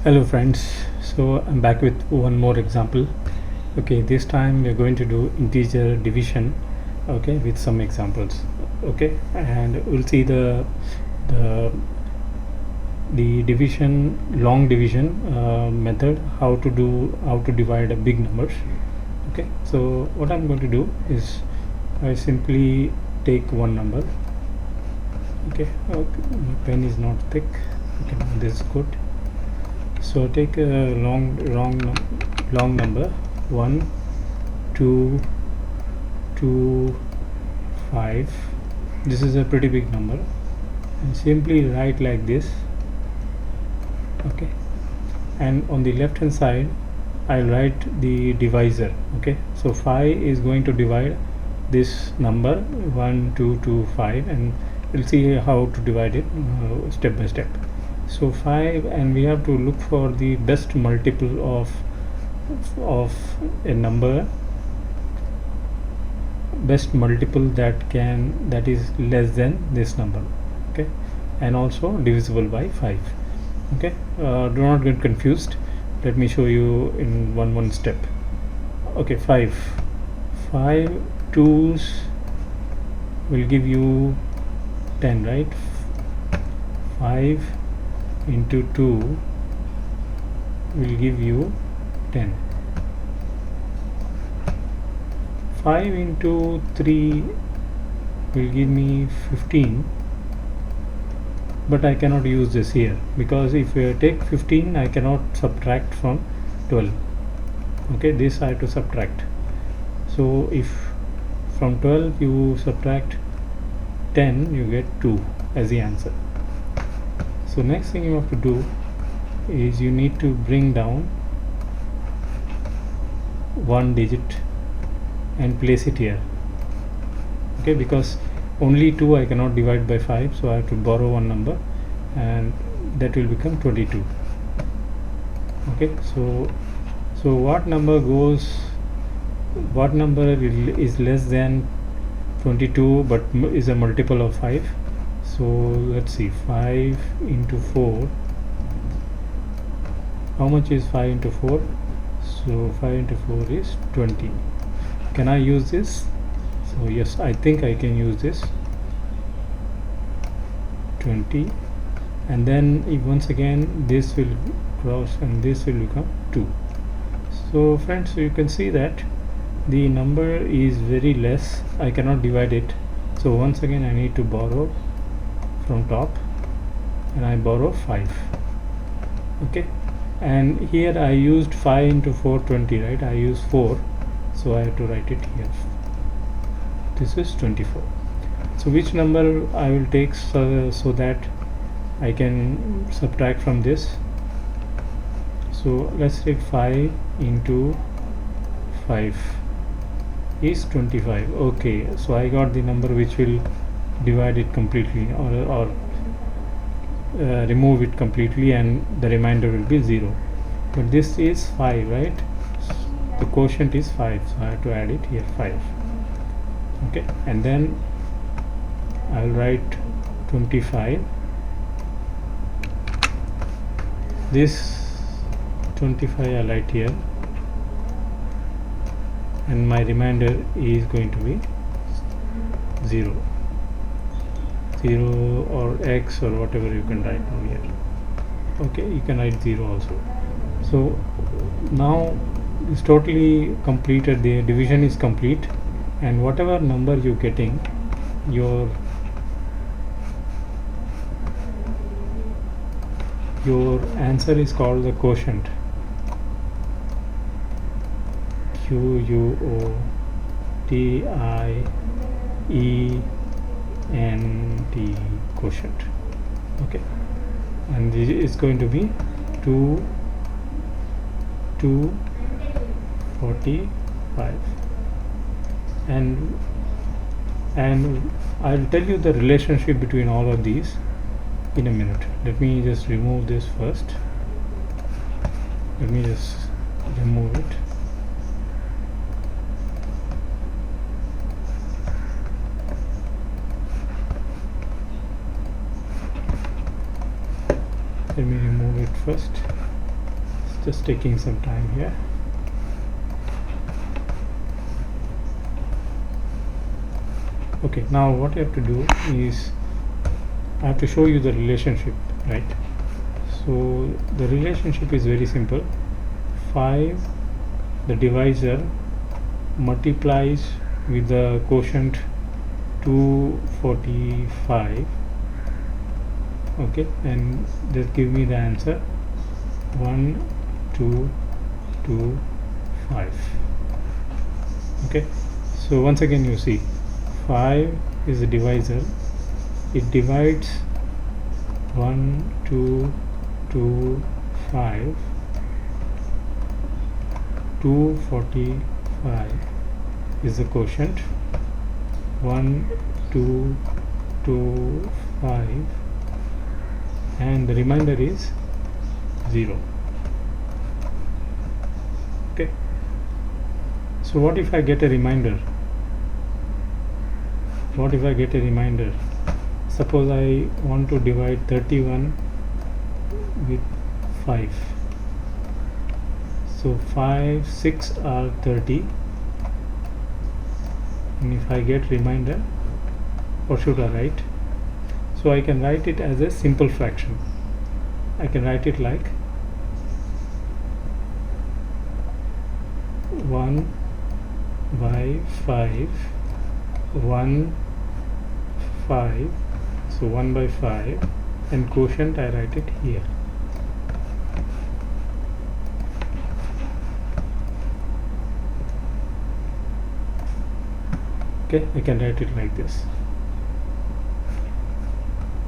Hello friends, so I'm back with one more example. Okay, this time we're going to do integer division, okay, with some examples. Okay, and we'll see the division, long division method, how to divide a big numbers. Okay, so what I'm going to do is I simply take one number. Okay, my pen is not thick. Okay, this is good. So take a long number 1 2 2 5. This is a pretty big number, and simply write like this. Okay, and on the left hand side I'll write the divisor. Okay, so 5 is going to divide this number 1 2 2 5, and we'll see how to divide it step by step. So 5, and we have to look for the best multiple of a number, best multiple that is less than this number. Okay, and also divisible by 5. Okay, do not get confused. Let me show you in one step. Okay, 5 twos will give you 10, right? 5 into 2 will give you 10. 5 into 3 will give me 15, but I cannot use this here, because if I take 15 I cannot subtract from 12. Okay, this I have to subtract. So if from 12 you subtract 10, you get 2 as the answer. So next thing you have to do is you need to bring down one digit and place it here. Okay, because only 2 I cannot divide by 5, so I have to borrow one number, and that will become 22. Okay, so what number is less than 22 but is a multiple of 5? So let's see, 5 into 4. How much is 5 into 4? So 5 into 4 is 20. Can I use this? So yes, I think I can use this. 20, and then once again this will cross and this will become 2. So friends, you can see that the number is very less. I cannot divide it. So once again I need to borrow from top, and I borrow 5. Okay, and here I used 5 into 4 20, right? I use 4, so I have to write it here. This is 24. So which number I will take so that I can subtract from this? So let's take 5 into 5 is 25. Okay, so I got the number which will divide it completely, or remove it completely, and the remainder will be 0. But this is 5, right? The quotient is 5, so I have to add it here, 5. Okay, and then I'll write 25. This 25 I'll write here, and my remainder is going to be 0 or x or whatever you can write over here. Okay, you can write 0 also. So now it's totally completed. The division is complete, and whatever number you're getting, your answer is called the quotient. QUOTIENT, quotient. Okay, and this is going to be 245, and I'll tell you the relationship between all of these in a minute. Let me just remove this first. Let me just remove it. Let me remove it first. just taking some time here. Okay, now what I have to do is I have to show you the relationship, right? So the relationship is very simple. 5, the divisor, multiplies with the quotient 245, okay, and just give me the answer 1225. Okay, so once again you see 5 is the divisor, it divides 1 2 2 5, 245 is the quotient, 1 2 2 5, and the remainder is 0. Okay, so what if I get a remainder? What if I get a remainder? Suppose I want to divide 31 with 5. So 5 6 are 30, and if I get remainder, what should I write? So I can write it as a simple fraction. I can write it like 1 by 5, 1 5, so 1 by 5, and quotient I write it here. Okay, I can write it like this.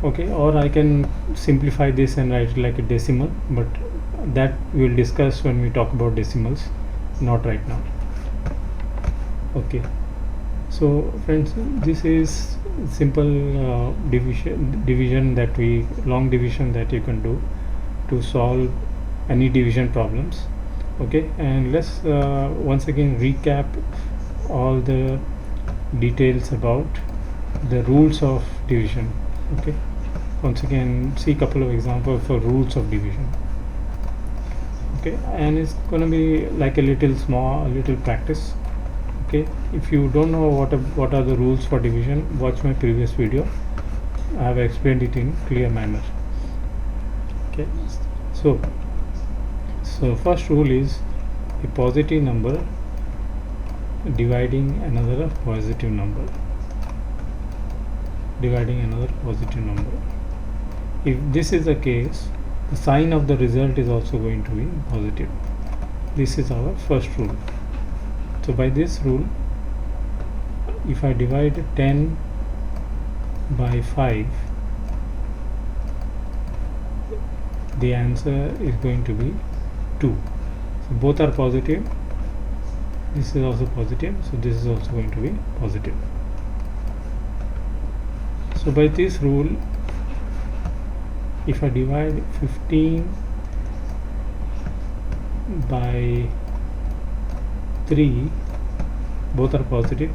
Okay, or I can simplify this and write it like a decimal, but that we will discuss when we talk about decimals, not right now. Okay, so friends, this is simple division that long division that you can do to solve any division problems. Okay, and let's once again recap all the details about the rules of division. Okay, once again see a couple of examples for rules of division. Okay, and it's going to be like a little practice. Okay, if you don't know what are the rules for division, watch my previous video. I have explained it in clear manner. Okay, so first rule is a positive number dividing another positive number. If this is the case, the sign of the result is also going to be positive. This is our first rule. So by this rule, if I divide 10 by 5, the answer is going to be 2. So both are positive. This is also positive, so this is also going to be positive. So by this rule, if I divide 15 by 3, both are positive,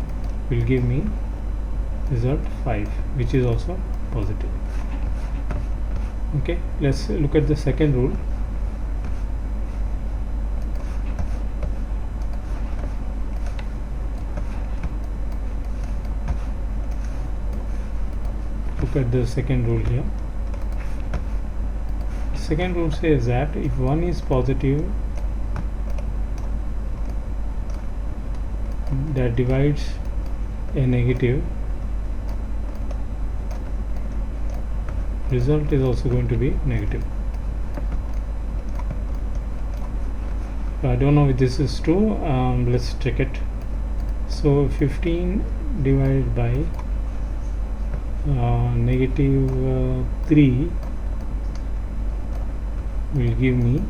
will give me result 5, which is also positive. Okay, let's look at the second rule. Look at the second rule here. Second rule says that if one is positive, that divides a negative, result is also going to be negative. I don't know if this is true. Let's check it. So 15 divided by negative 3 will give me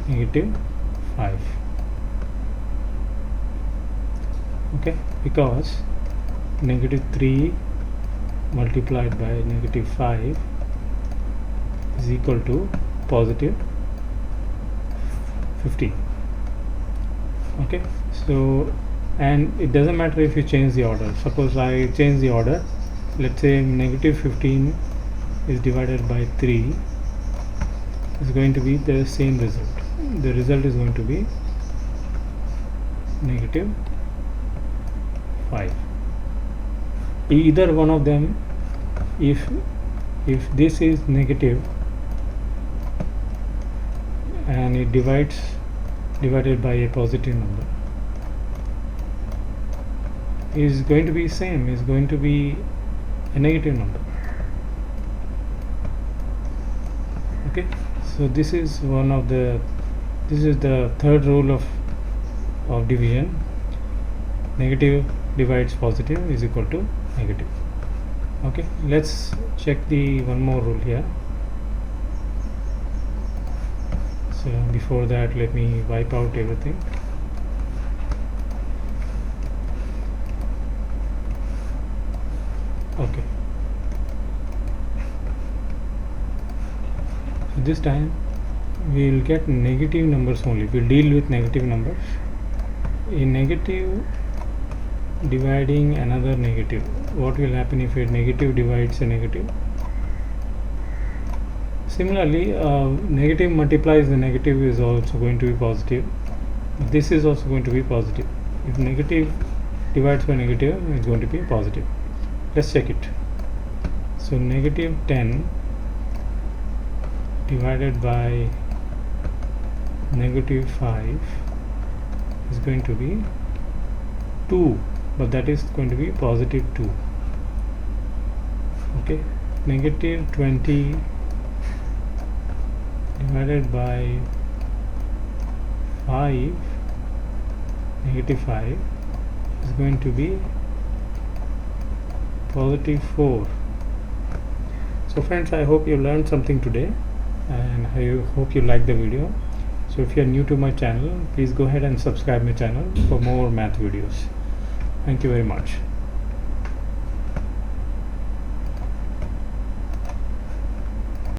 negative 5. Okay, because negative 3 multiplied by negative 5 is equal to positive 15. Okay, so, and it doesn't matter if you change the order. Suppose I change the order. Let's say negative 15 is divided by 3, is going to be the same result. The result is going to be negative 5. Either one of them, if this is negative and it divided by a positive number, is going to be same, is going to be a negative number. Okay, so this is the third rule of division. Negative divides positive is equal to negative. Okay, let's check the one more rule here. So before that, let me wipe out everything. Okay, so this time we will get negative numbers only. We'll deal with negative numbers. A negative dividing another negative. What will happen if a negative divides a negative? Similarly, negative multiplies the negative is also going to be positive. This is also going to be positive. If negative divides by negative, it's going to be positive. Let's check it. So negative 10 divided by negative 5 is going to be 2, but that is going to be positive 2. Okay, negative 20 divided by 5, negative 5, is going to be positive 4. So friends, I hope you learned something today, and I hope you liked the video. So if you are new to my channel, please go ahead and subscribe my channel for more math videos. Thank you very much.